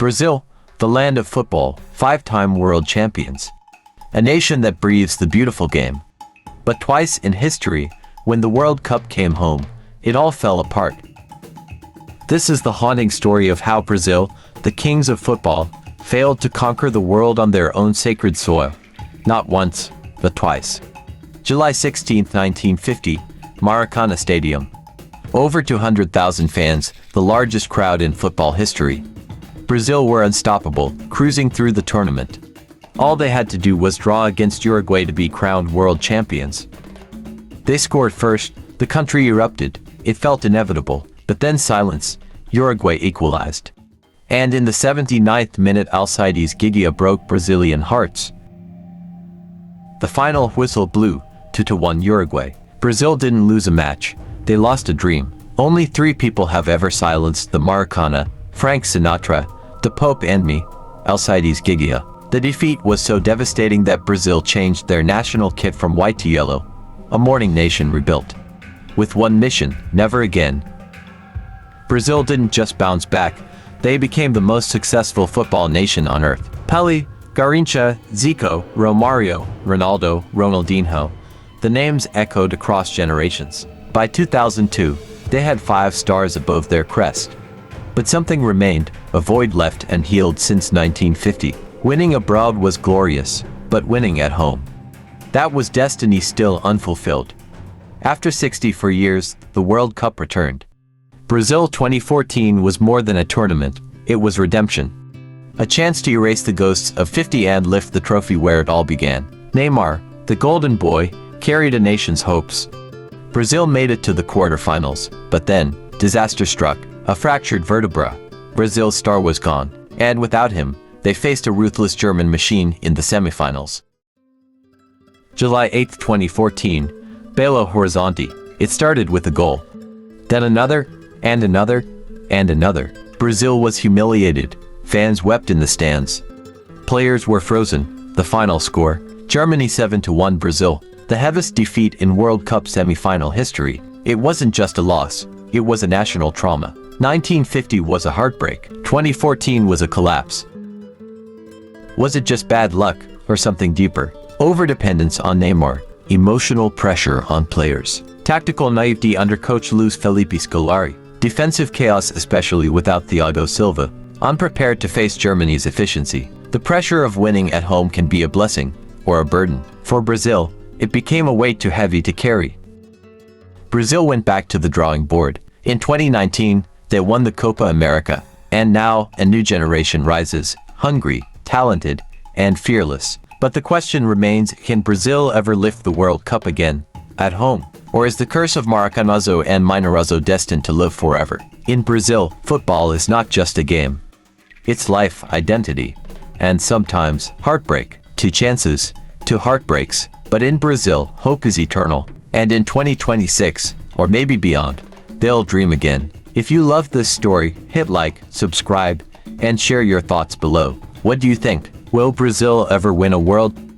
Brazil, the land of football, 5-time world champions. A nation that breathes the beautiful game. But twice in history, when the World Cup came home, it all fell apart. This is the haunting story of how Brazil, the kings of football, failed to conquer the world on their own sacred soil. Not once, but twice. July 16, 1950, Maracana Stadium. Over 200,000 fans, the largest crowd in football history. Brazil were unstoppable, cruising through the tournament. All they had to do was draw against Uruguay to be crowned world champions. They scored first, the country erupted, it felt inevitable, but then silence, Uruguay equalized. And in the 79th minute Alcides Giggia broke Brazilian hearts. The final whistle blew, 2-1 Uruguay. Brazil didn't lose a match, they lost a dream. Only 3 people have ever silenced the Maracana, Frank Sinatra, the Pope and me, Alcides Giggia. The defeat was so devastating that Brazil changed their national kit from white to yellow, a mourning nation rebuilt. With one mission, never again. Brazil didn't just bounce back, they became the most successful football nation on earth. Pelé, Garrincha, Zico, Romario, Ronaldo, Ronaldinho. The names echoed across generations. By 2002, they had 5 stars above their crest. But something remained, a void left and healed since 1950. Winning abroad was glorious, but winning at home. That was destiny still unfulfilled. After 64 years, the World Cup returned. Brazil 2014 was more than a tournament, it was redemption. A chance to erase the ghosts of 50 and lift the trophy where it all began. Neymar, the golden boy, carried a nation's hopes. Brazil made it to the quarterfinals, but then, disaster struck, a fractured vertebra. Brazil's star was gone, and without him, they faced a ruthless German machine in the semifinals. July 8, 2014, Belo Horizonte. It started with a goal. Then another, and another, and another. Brazil was humiliated. Fans wept in the stands. Players were frozen. The final score, Germany 7-1 Brazil. The heaviest defeat in World Cup semi-final history. It wasn't just a loss, it was a national trauma. 1950 was a heartbreak. 2014 was a collapse. Was it just bad luck, or something deeper? Overdependence on Neymar, emotional pressure on players, tactical naivety under coach Luis Felipe Scolari, defensive chaos especially without Thiago Silva, unprepared to face Germany's efficiency. The pressure of winning at home can be a blessing, or a burden. For Brazil, it became a weight too heavy to carry. Brazil went back to the drawing board. In 2019, they won the Copa America, and now a new generation rises, hungry, talented, and fearless. But the question remains, can Brazil ever lift the World Cup again, at home? Or is the curse of Maracanazo and Mineirazo destined to live forever? In Brazil, football is not just a game. It's life, identity, and sometimes heartbreak. 2 chances, 2 heartbreaks. But in Brazil, hope is eternal. And in 2026, or maybe beyond, they'll dream again. If you loved this story, hit like, subscribe, and share your thoughts below. What do you think? Will Brazil ever win a World